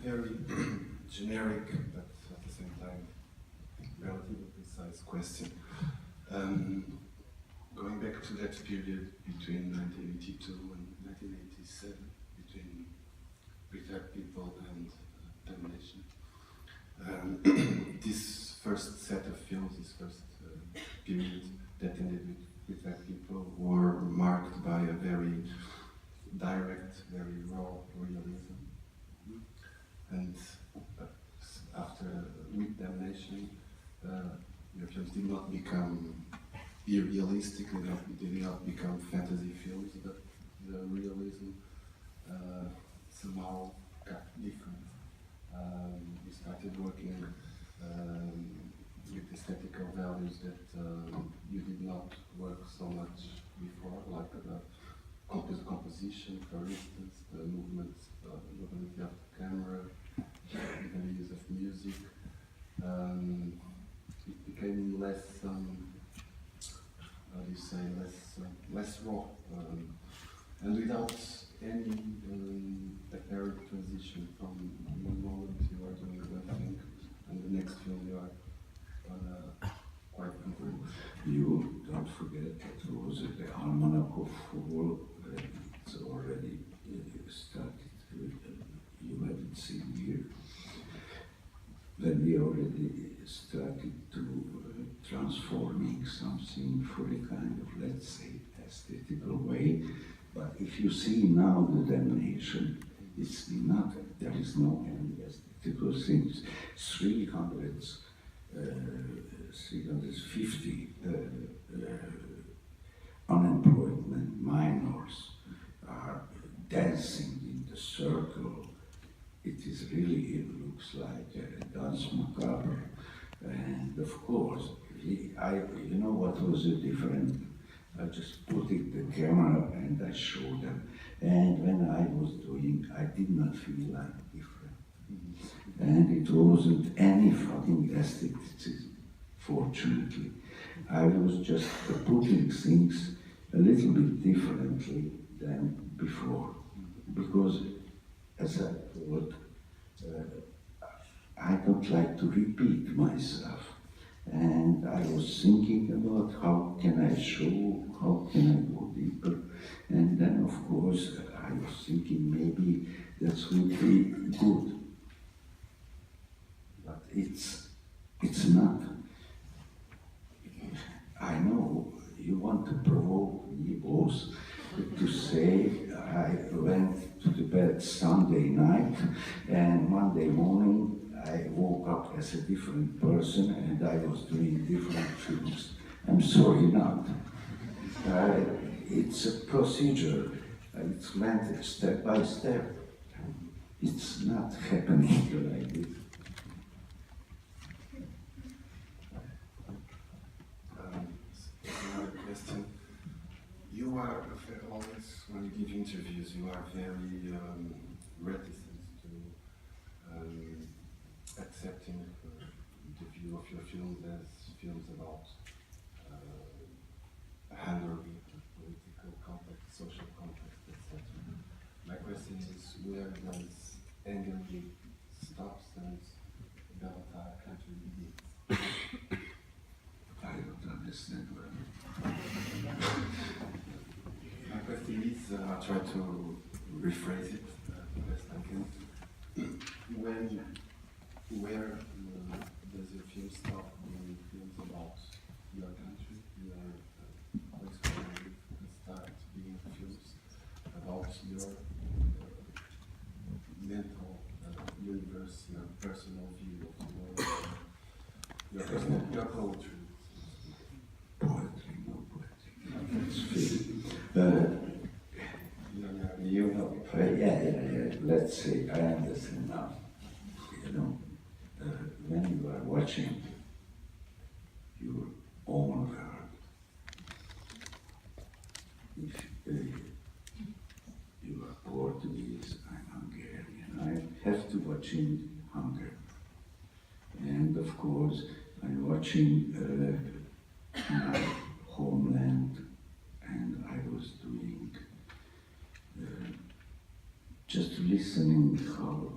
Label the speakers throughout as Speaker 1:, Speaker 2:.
Speaker 1: very generic, but at the same time relatively precise question. Going back to that period between 1982 and 1987, between prepared people and damnation. This first set of films, this first period that ended with prepared people, were marked by a very direct, very raw realism. And after with damnation, your films did not become irrealistic, they did not become fantasy films, but the realism somehow got different. We started working with aesthetical values that you did not work so much before, like the composition, for instance, the movement, mobility of the camera, even the use of music. It became less, how do you say, less raw, and without any apparent transition from one moment you are doing one thing and the next film you are on quite completely.
Speaker 2: You don't forget that was the Almanac of Fall. It's already started. You haven't seen here. When we already started to transforming something for a kind of, let's say, aesthetical way. But if you see now the damnation, it's not, there is no any aesthetical things. 350 unemployment minors are dancing in the circle. It is really, it looks like a dance macabre. And of course, you know what was the difference? I just put it the camera and I showed them. And when I was doing, I did not feel like different. And it wasn't any fucking aestheticism, fortunately. I was just putting things a little bit differently than before. Because, as I thought, I don't like to repeat myself. And I was thinking about how can I show, how can I go deeper. And then, of course, I was thinking maybe that would be good. But it's not. I know you want to provoke me both to say I went to the bed Sunday night and Monday morning I woke up as a different person and I was doing different films. I'm sorry not. It's a procedure. It's meant step by step. It's not happening like this.
Speaker 1: Another question. You are always, when you give interviews, you are very reticent to accepting the view of your films as films about handling political context, social context, etc. My question is, where does angling stops and Béla country begins?
Speaker 2: I don't understand well.
Speaker 1: My question is, I'll try to rephrase it the best I can. Where does your film stop being films about your country, your place where you live, and start being films about your mental universe, your personal view of the world, your poetry?
Speaker 2: Poetry, no poetry. It's you know, yeah, let's say, I understand now. You know, when you are watching your own world, if you are Portuguese, I'm Hungarian, I have to watch in Hungary. And of course, I'm watching my homeland, and I was doing just listening how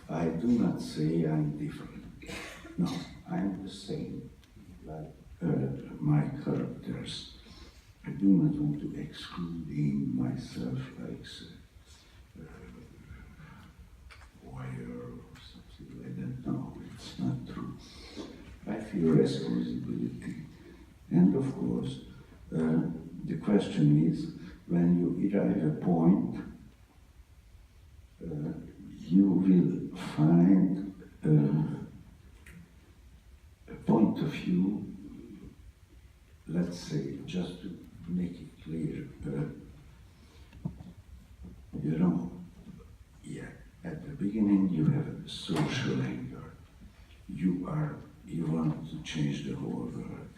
Speaker 2: I do not say I'm different. No, I'm the same, like my characters. I do not want to exclude myself like warrior or something like that. No, it's not true. I feel responsibility. And of course, the question is, when you arrive at a point, you will find a point of view, let's say, just to make it clear, you know, yeah, at the beginning you have a social anger. You want to change the whole world,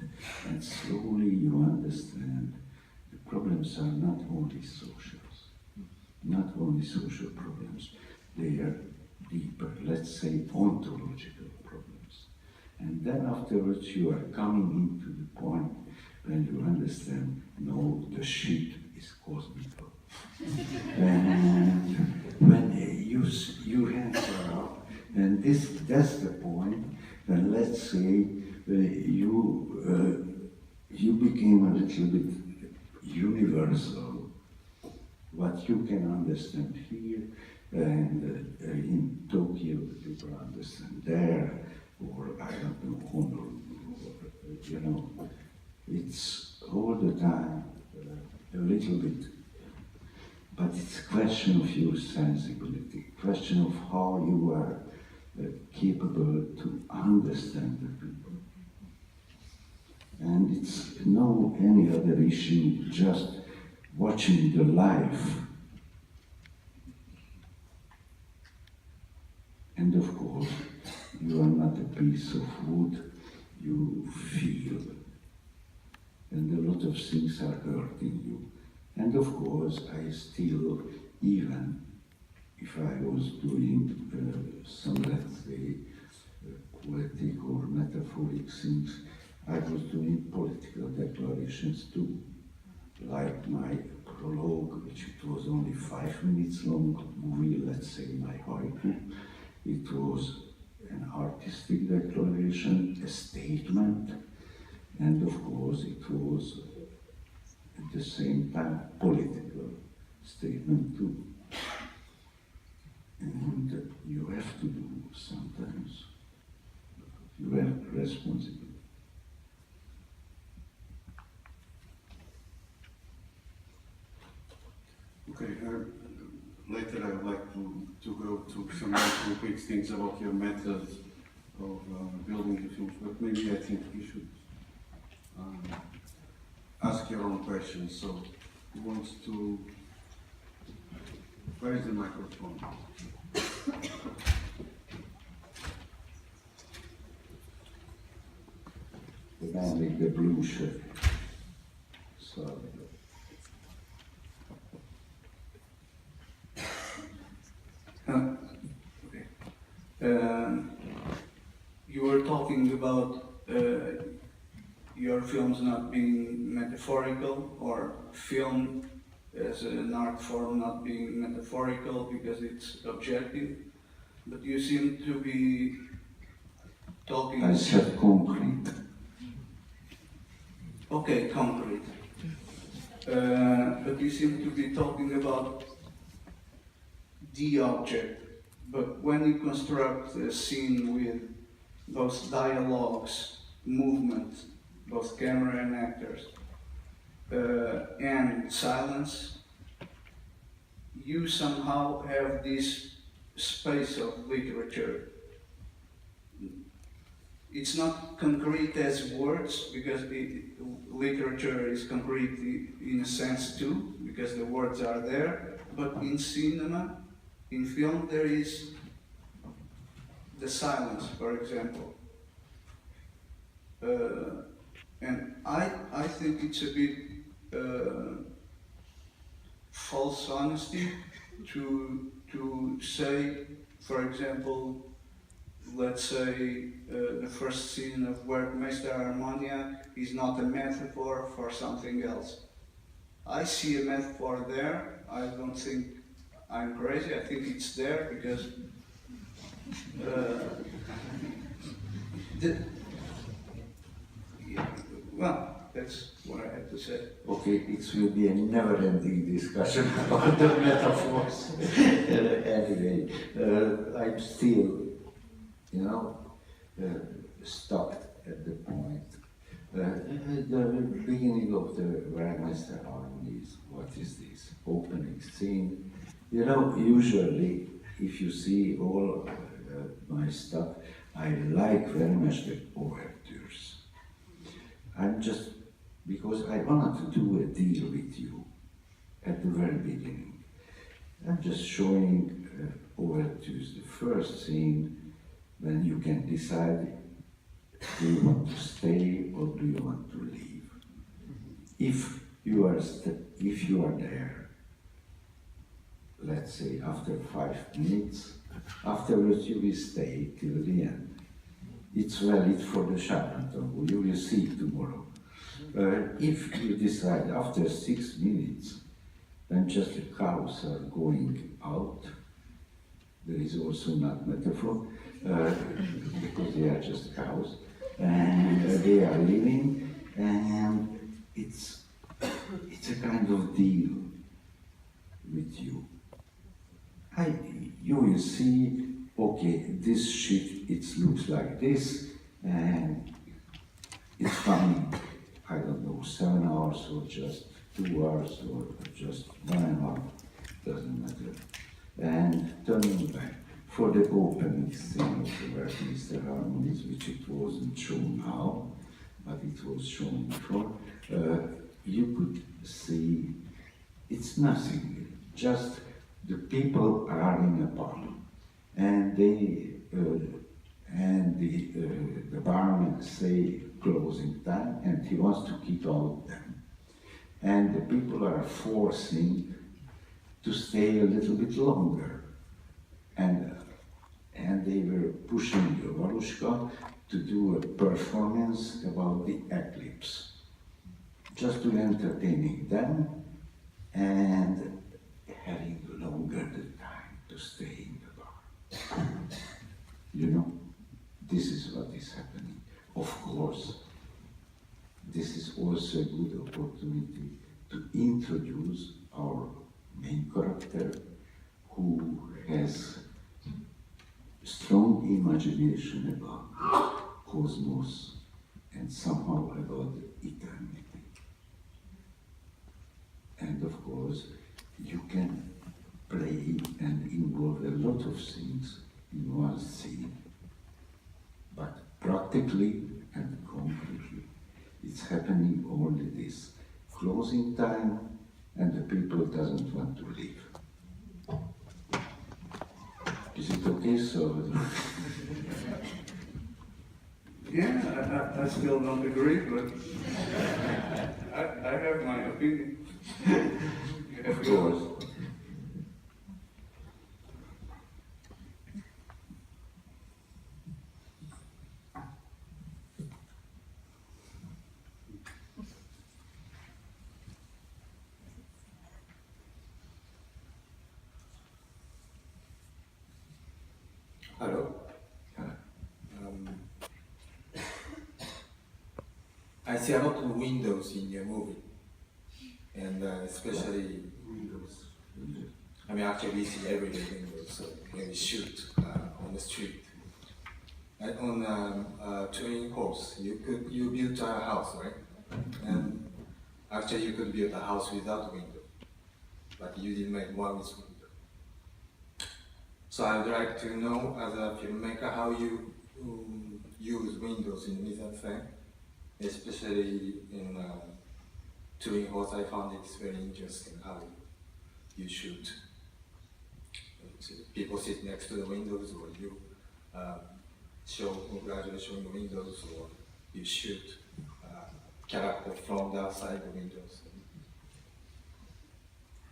Speaker 2: and slowly you understand the problems are not only social problems, they are deeper, let's say ontological problems. And then afterwards you are coming into the point when you understand, no, the shit is cosmical. And when you answer up, and that's the point, then let's say you became a little bit universal, what you can understand here, and in Tokyo people understand there, or I don't know, Honolulu, you know, it's all the time a little bit, but it's a question of your sensibility, question of how you are capable to understand the people. And it's no any other issue, just watching the life. And of course, you are not a piece of wood, you feel. And a lot of things are hurting you. And of course, I still, even if I was doing some, let's say, poetic or metaphoric things, I was doing political declarations too. Like my prologue, which it was only 5 minutes long movie, let's say my haiku. It was an artistic declaration, a statement, and of course it was at the same time political statement too. And you have to do sometimes. You have responsibility.
Speaker 1: Okay, later I would like to go to some more concrete things about your method of building the films, but maybe I think you should ask your own questions. So, who wants to? Where is the microphone?
Speaker 2: The man with the blue shirt. Sorry.
Speaker 3: You were talking about your films not being metaphorical, or film as an art form not being metaphorical because it's objective, but you seem to be talking...
Speaker 2: I said concrete.
Speaker 3: Okay, concrete. But you seem to be talking about the object. But when you construct a scene with both dialogues, movement, both camera and actors, and silence, you somehow have this space of literature. It's not concrete as words, because the literature is concrete in a sense too, because the words are there, but in cinema, in film, there is the silence, for example. And I think it's a bit false honesty to say, for example, let's say the first scene of Werkmeister Armagnac is not a metaphor for something else. I see a metaphor there. I don't think I'm crazy. I think it's there because the, yeah, well, that's what I had to say.
Speaker 4: Okay, it will be a never-ending discussion about the metaphors. Anyway, I'm still, stopped at the point. The beginning of the Werkmeister harmonies, what is this? Opening scene. Usually, if you see all my stuff, I like very much the overtures. I'm just, because I wanted to do a deal with you at the very beginning. I'm just showing overtures, the first scene, when you can decide, do you want to stay or do you want to leave? If you are there, let's say after 5 minutes, afterwards you will stay till the end. It's valid for the Charlatan, you will see tomorrow. If you decide after 6 minutes, then just the cows are going out. There is also not metaphor, because they are just cows, and they are living, and it's a kind of deal with you. You will see, okay, this ship, it looks like this, and it's coming, I don't know, 7 hours or just 2 hours or just 1.5, doesn't matter. And turning back, for the opening scene of the Westminster Harmonies, which it wasn't shown now, but it was shown before, you could see it's nothing, just the people are in a pub, and the barman say closing time, and he wants to kick out them, and the people are forcing to stay a little bit longer, and they were pushing Valushka to do a performance about the eclipse, just to entertaining them and having longer the time to stay in the bar. This is what is happening. Of course, this is also a good opportunity to introduce our main character, who has strong imagination about cosmos and somehow about eternity. And of course, you can play and involve a lot of things in one scene, but practically and concretely, it's happening only this closing time, and the people doesn't want to leave. Is it okay, so?
Speaker 3: Yeah, I still don't agree, but I have my opinion.
Speaker 4: Of course.
Speaker 5: Hello. I see a lot of windows in your movie, and especially
Speaker 4: Windows.
Speaker 5: actually we see everyday windows, so when we shoot on the street. And on Twin Horse, you built a house, right? And actually you could build a house without window, but you didn't make one with window. So I would like to know, as a filmmaker, how you use windows in mise-en-scène, especially in Twin Horse. I found it very interesting how you shoot. So people sit next to the windows, or you gradually showing the windows, or you shoot character from the outside the windows.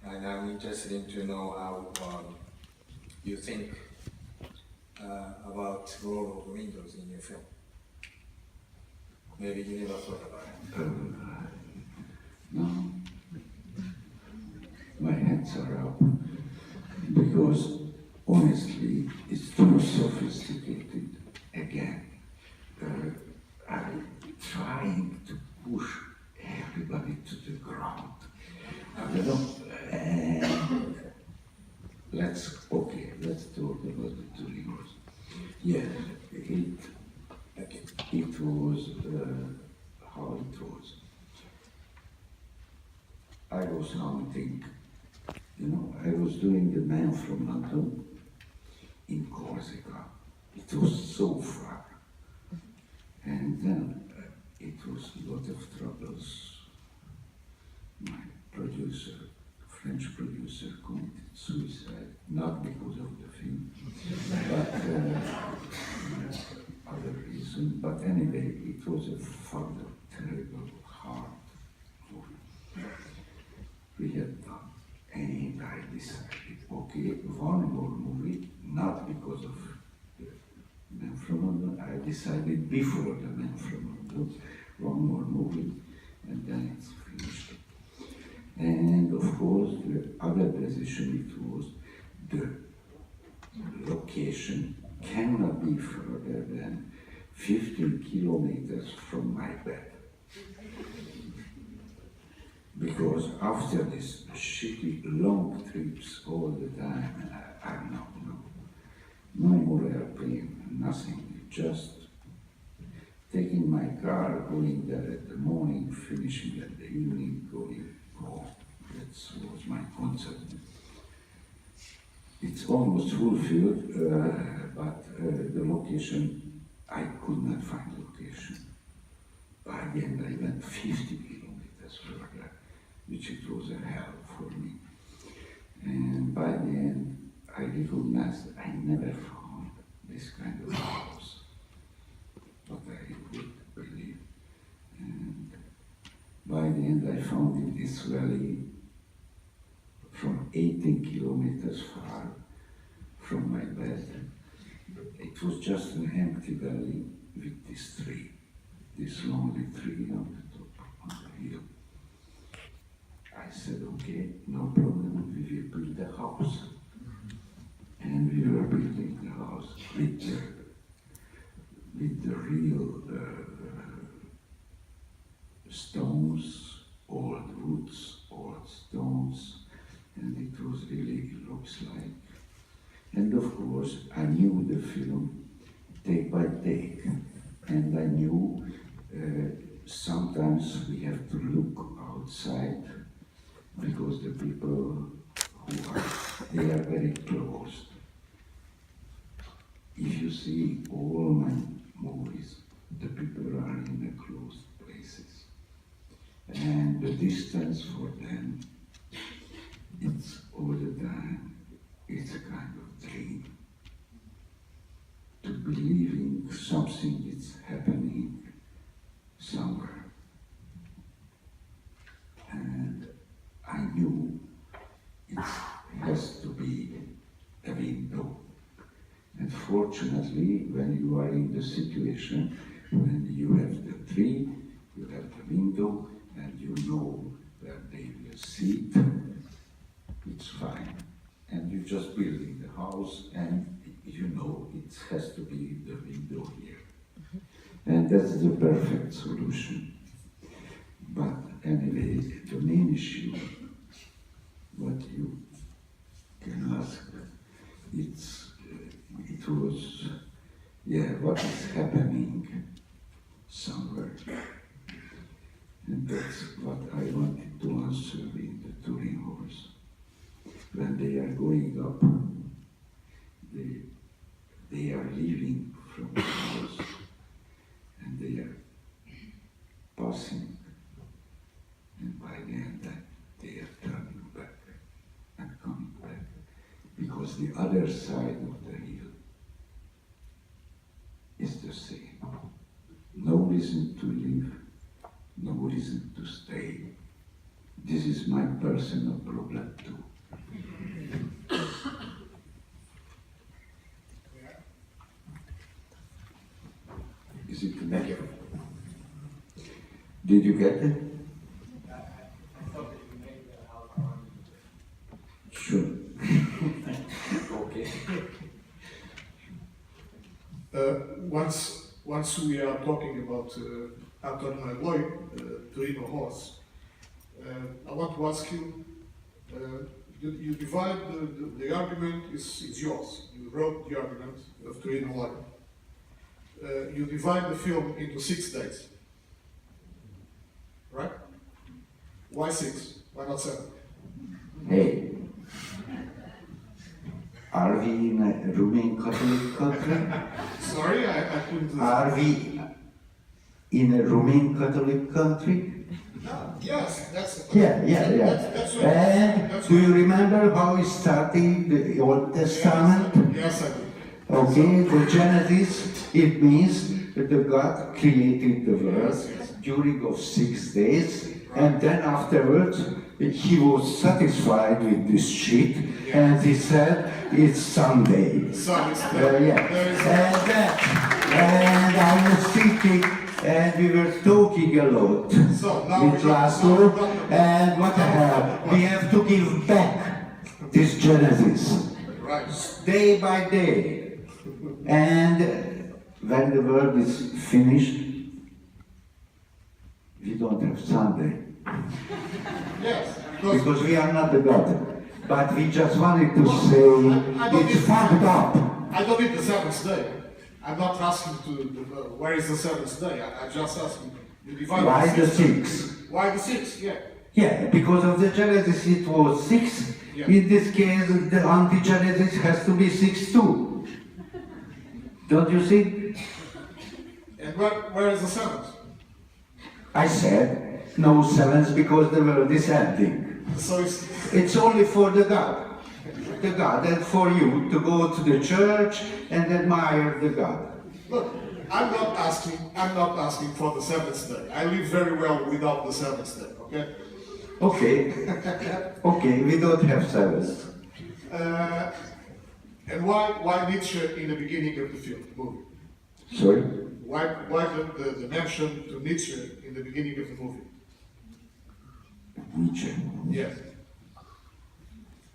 Speaker 5: And I'm interested to know how you think about the role of windows in your film. Maybe you never thought about it.
Speaker 2: No. My hands are up, because honestly, it's too sophisticated. Yes, it
Speaker 5: Thank you.
Speaker 2: it was how it was. I was hunting, I was doing the Man from London in Corsica. It was so far. And then it was a lot of troubles. My producer, French producer, committed suicide, not because of the film, but other reason. But anyway, it was a further terrible, hard movie. We had done, and I decided, okay, one more movie, not because of the Man from London. I decided before the Man from London, one more movie, and then it's finished. And of course, the other decision it was the location cannot be further than 15 kilometers from my bed. Because after this shitty long trips all the time, I'm no more airplane, nothing, just taking my car, going there at the morning, finishing at the evening, going home. That was my concept. It's almost fulfilled, but the location, I could not find location. By the end, I went 50 kilometers further, which it was a hell for me. And by the end, I recognized I never found this kind of house, what I would believe. And by the end, I found in this valley from 18 kilometers far from my bed. It was just an empty valley with this tree, this lonely tree on the top, on the hill. I said, okay, no problem, we will build a house. And we were building the house with the real stones, old woods, old stones, and it was really, it looks like. And of course, I knew the film take by take, and I knew sometimes we have to look outside because the people they are very close. If you see all my movies, the people are in the closed places. And the distance for them, it's all the time, it's a kind of dream. To believe in something that's happening somewhere. And I knew it has to be a window. And fortunately, when you are in the situation, when you have the tree, you have the window, and you know where they will sit, it's fine. And you just building the house, and you know it has to be the window here. And that's the perfect solution. But anyway, the main issue, what you can ask, it was, what is happening somewhere. And that's what I wanted to answer in the touring horse. When they are going up, they are leaving from the house, and they are passing, and by the end they are turning back and coming back, because the other side of the hill is the same. No reason to leave, no reason to stay. This is my personal problem too. Is it connected? Did you get it?
Speaker 6: I thought that you made that out on.
Speaker 2: Sure.
Speaker 4: Okay.
Speaker 6: Once we are talking about Anton my boy, Torino horse, I want to ask you,
Speaker 7: You divide the argument is yours. You wrote the argument of Korean Life. You divide the film into 6 days. Right? Why 6? Why not 7?
Speaker 2: Hey, are we in a Roman Catholic country?
Speaker 7: Sorry, I couldn't.
Speaker 2: Are we in a Roman Catholic country?
Speaker 7: No, yes, that's.
Speaker 2: Yeah.
Speaker 7: That's what-
Speaker 2: And
Speaker 7: that's
Speaker 2: do
Speaker 7: what-
Speaker 2: you remember how it started the Old Testament?
Speaker 7: Yes, I do.
Speaker 2: Okay, the Genesis, it means that the God created the world during of 6 days, and then afterwards he was satisfied with this shit, and he said, it's Sunday.
Speaker 7: Sun is
Speaker 2: And I was thinking, and we were talking a lot
Speaker 7: So, now
Speaker 2: with
Speaker 7: we're
Speaker 2: Laszlo,
Speaker 7: not-
Speaker 2: and what the hell, we have to give back this Genesis
Speaker 7: Right.
Speaker 2: day by day. And when the world is finished, we don't have Sunday
Speaker 7: Yes,
Speaker 2: because we are not the God. But we just wanted to say it's fucked up.
Speaker 7: I don't need the 7th day. I'm not asking where is the 7th day. I just asking you divide
Speaker 2: Why the
Speaker 7: 6.
Speaker 2: 6?
Speaker 7: Why the 6? Yeah.
Speaker 2: Yeah, because of the Genesis it was 6.
Speaker 7: Yeah.
Speaker 2: In this case, the anti-Genesis has to be 6 too. Don't you see?
Speaker 7: And where is the 7th?
Speaker 2: I said no 7th because the world is ending.
Speaker 7: So
Speaker 2: It's only for the God, and for you to go to the church and admire the God.
Speaker 7: look, I'm not asking for the 7th day. I live very well without the 7th day, okay?
Speaker 2: Okay, we don't have 7th.
Speaker 7: And why Nietzsche in the beginning of the film movie?
Speaker 2: Sorry?
Speaker 7: Why the mention to Nietzsche in the beginning of the movie?
Speaker 2: Nietzsche.
Speaker 7: Yes.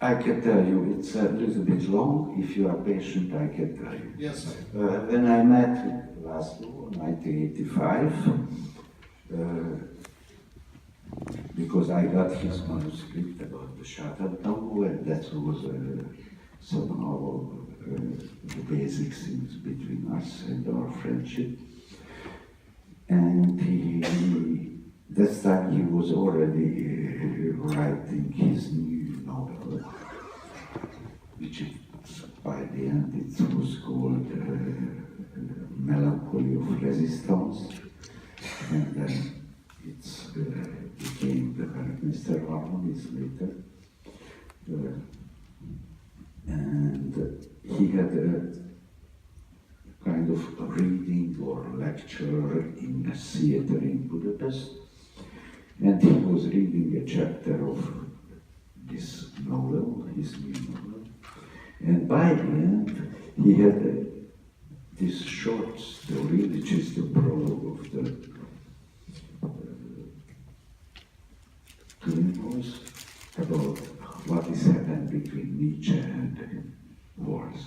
Speaker 2: I can tell you, it's a little bit long. If you are patient, I can tell you.
Speaker 7: Yes.
Speaker 2: When I met with Laszlo in 1985, because I got his manuscript about the Shuttle, and that was somehow the basic things between us and our friendship. And that time he was already writing his new novel, which by the end it was called Melancholy of Resistance, and then it became the Mr. Harmonies later. And he had a kind of reading or lecture in a theater in Budapest, and he was reading a chapter of this novel, his new novel, and by the end he had this short story, which is the prologue of the Twins, about what is happened between Nietzsche and wars.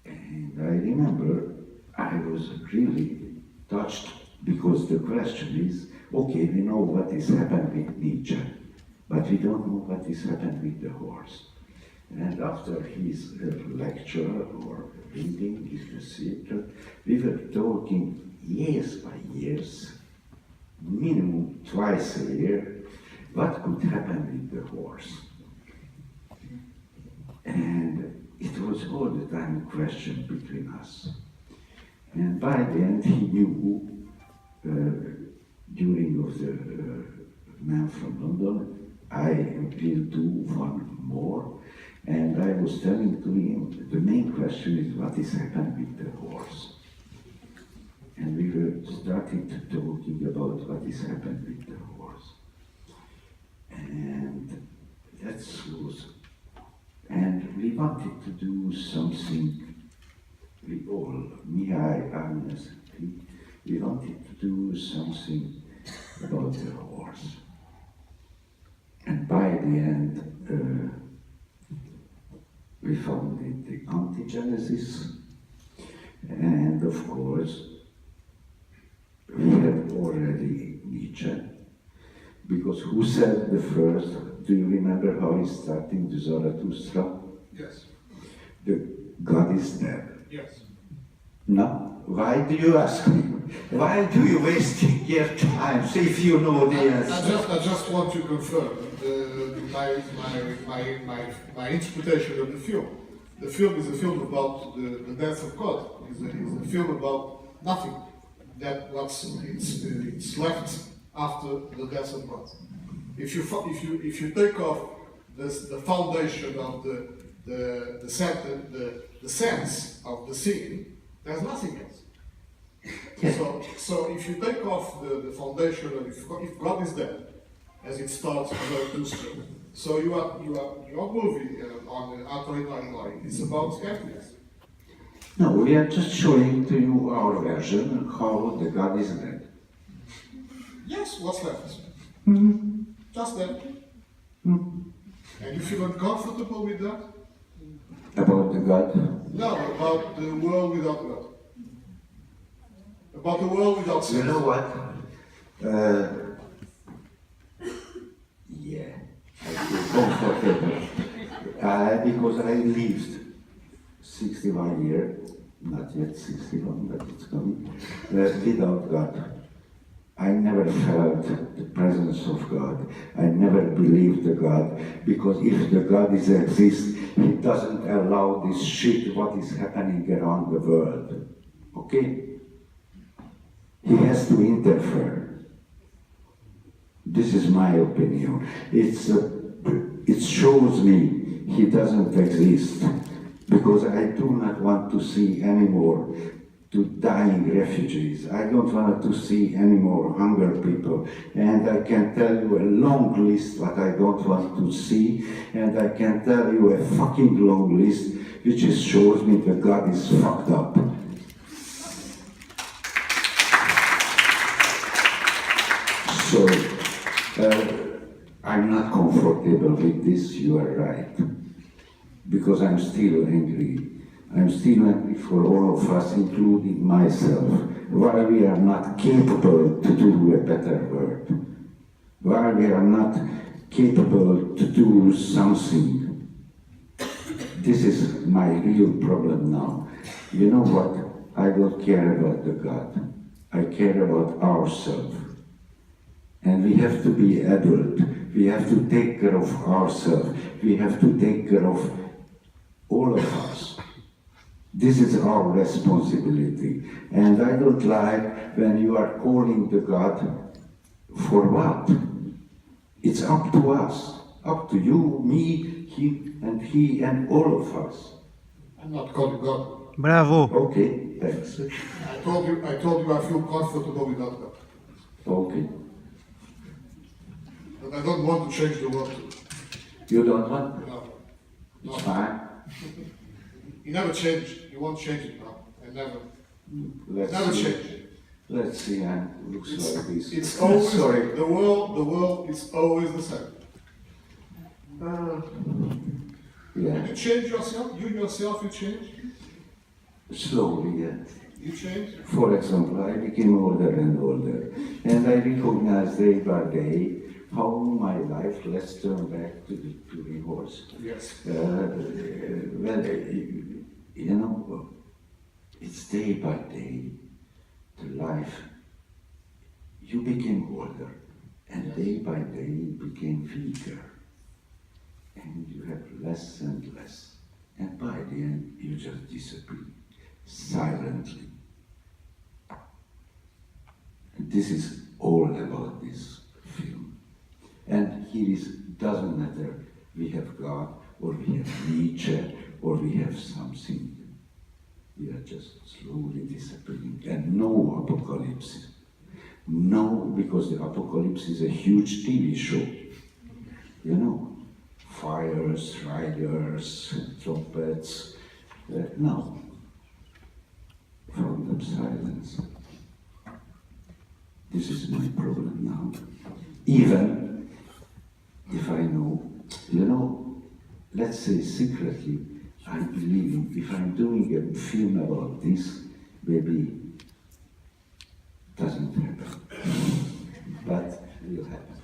Speaker 2: And I remember I was really touched because the question is, okay, we know what is happened with Nietzsche, but we don't know what is happened with the horse. And after his lecture or reading in the theater, we were talking years by years, minimum twice a year, what could happen with the horse. And it was all the time a question between us. And by the end he knew, during of the Man from London, I will do one more. And I was telling to him, the main question is what is happening with the horse. And we were starting to talking about what is happening with the horse. And that was, and we wanted to do something, we all, me, Agnes, we wanted to do something about the horse. And by the end, we founded the Anti-Genesis, and of course, we had already Nietzsche, because who said the first
Speaker 4: do you remember how he's starting the Zarathustra?
Speaker 7: Yes.
Speaker 4: The God is dead.
Speaker 7: Yes.
Speaker 4: No? Why do you ask me? Why do you waste your time if you know the answer?
Speaker 7: I just want to confirm my interpretation of the film. The film is a film about the death of God. It's a film about nothing. It's left after the death of God. If you take off the foundation of the sense of the scene, there's nothing else. So if you take off the foundation of if God is dead, as it starts with the story, so your movie on Atari is about emptiness.
Speaker 4: No, we are just showing to you our version how the God is dead.
Speaker 7: Yes, what's left?
Speaker 4: Mm-hmm.
Speaker 7: Just that.
Speaker 4: Mm-hmm.
Speaker 7: And you feel uncomfortable with that?
Speaker 4: About the God?
Speaker 7: No, about the world without God. About the world without sin.
Speaker 4: You know what? Yeah, I feel comfortable. Because I lived 61 years, not yet 61, but it's coming, without God. I never felt the presence of God. I never believed the God, because if the God exists, He doesn't allow this shit what is happening around the world. Okay? He has to interfere. This is my opinion. It shows me He doesn't exist, because I do not want to see anymore to dying refugees. I don't want to see any more hunger people. And I can tell you a long list what I don't want to see, and I can tell you a fucking long list which shows me that God is fucked up. So, I'm not comfortable with this, you are right. Because I'm still angry. I'm still angry for all of us, including myself, why we are not capable to do a better world. Why we are not capable to do something. This is my real problem now. You know what? I don't care about the God. I care about ourselves. And we have to be adult. We have to take care of ourselves. We have to take care of all of us. This is our responsibility. And I don't like when you are calling the God for what? It's up to us. Up to you, me, he, and all of us.
Speaker 7: I'm not calling God.
Speaker 8: Bravo.
Speaker 4: Okay, thanks.
Speaker 7: I told you I feel comfortable without God.
Speaker 4: Okay.
Speaker 7: But I don't want to change the world.
Speaker 4: You don't want?
Speaker 7: No. No.
Speaker 4: It's fine.
Speaker 7: You never change. You won't change it now. And never.
Speaker 4: Let's
Speaker 7: Never
Speaker 4: see.
Speaker 7: change.
Speaker 4: Let's see, and looks like this.
Speaker 7: It's always
Speaker 4: Sorry.
Speaker 7: the world is always the same.
Speaker 4: Yeah.
Speaker 7: You change yourself. You yourself, you change.
Speaker 4: Slowly, yeah.
Speaker 7: You change.
Speaker 4: For example, I became older and older, and I recognize day by day how my life, let's turn back to the horse.
Speaker 7: Yes.
Speaker 4: Well, you know, it's day by day, the life, you became older, and day by day you became weaker, and you have less and less, and by the end you just disappear, silently. And this is all about this film. And here is, doesn't matter, we have God, or we have Nietzsche, or we have something. We are just slowly disappearing, and no apocalypse. No, because the apocalypse is a huge TV show. You know, fires, riders, trumpets. No. From them silence. This is my problem now. Even if I know, you know, let's say secretly, I believe if I'm doing a film about this, maybe doesn't happen. But will happen.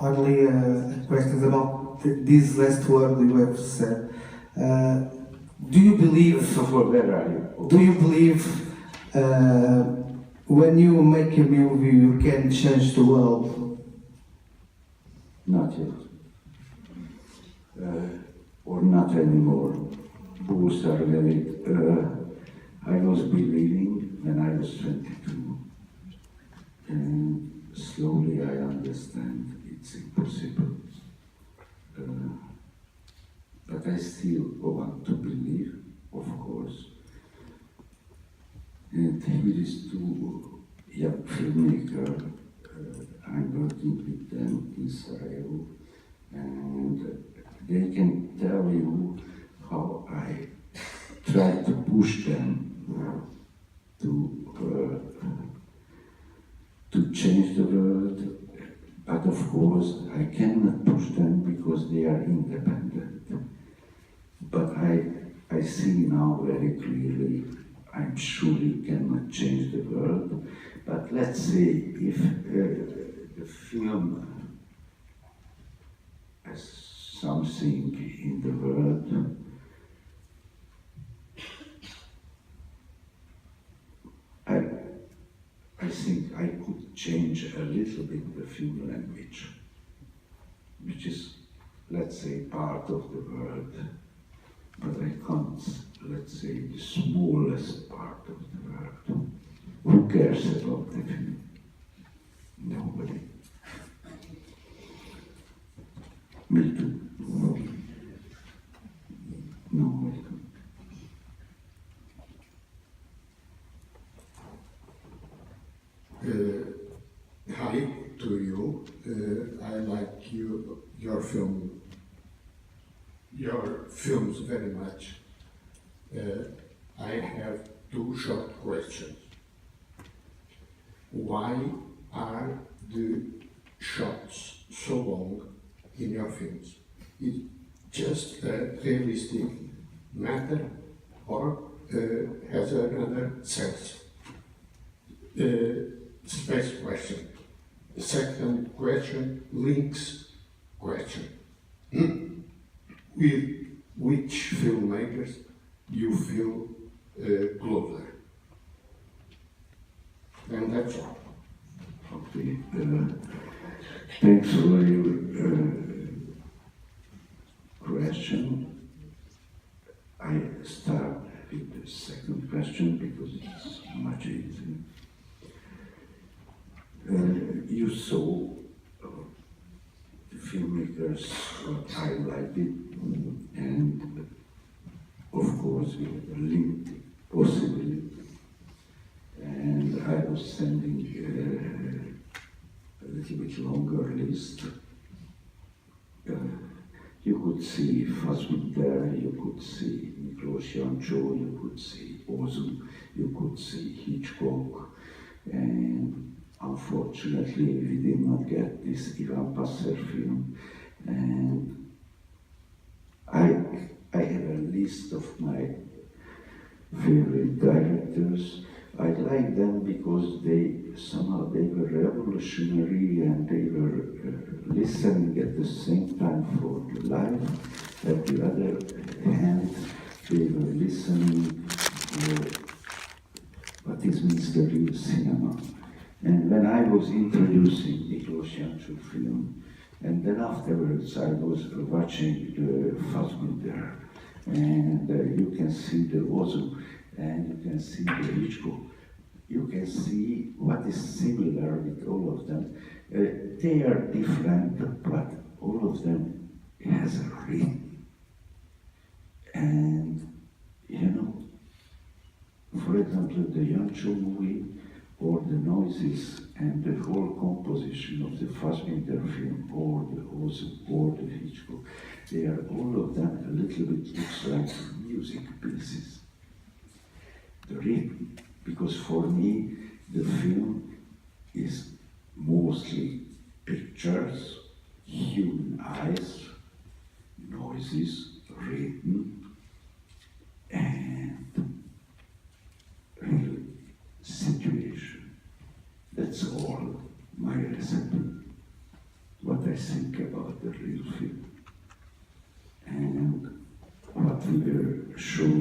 Speaker 8: only questions about this last word you have said. Do you believe?
Speaker 4: First of all, where are you?
Speaker 8: Do you believe when you make a movie you can change the world?
Speaker 4: Not yet. Or not anymore. Both are valid. I was believing when I was 22, and slowly I understand it's impossible. But I still want to believe, of course. And here is two young filmmakers. I'm working with them in Sarajevo, and they can tell you how I try to push them to change the world. But of course, I cannot push them because they are independent. But I see now very clearly, I'm sure you cannot change the world, but let's say if the film has something in the world, I think I could change a little bit the film language, which is, let's say, part of the world, but I can't, let's say, the smallest part of the world. Who cares about the film? Nobody. Me too. Nobody.
Speaker 7: Hi to you. I like your films very much. I have two short questions. Why are the shots so long in your films? Is it just a realistic matter or has another sense? Space question. The second question, links question. With which filmmakers you feel closer? And that's all.
Speaker 4: Okay. Thanks for your question. I start with the second question because it's much easier. You saw the filmmakers highlighted, and of course we had a limited possibility. And I was sending a little bit longer list. You could see Fassbinder, you could see Miklos Jancsó, you could see Ozu, you could see Hitchcock, and unfortunately we did not get this Ivan Passer film. And I have a list of my favorite directors. I like them because they were revolutionary and they were listening at the same time for life. At the other hand, they were listening for what means the real cinema. And when I was introducing Miklos Jancsó film, and then afterwards I was watching the Fassbinder, and you can see the Ozu, and you can see the Hitchcock. You can see what is similar with all of them. They are different, but all of them has a rhythm. And, you know, for example, the Jancsó movie, or the noises and the whole composition of the Fassbinder film, or the Ozu, or the Hitchcock, they are all of them a little bit looks like music pieces. The rhythm, because for me, the film is mostly pictures, human eyes, noises, rhythm, and real situation. That's all my recipe.
Speaker 2: I think about the real film. And what we were showing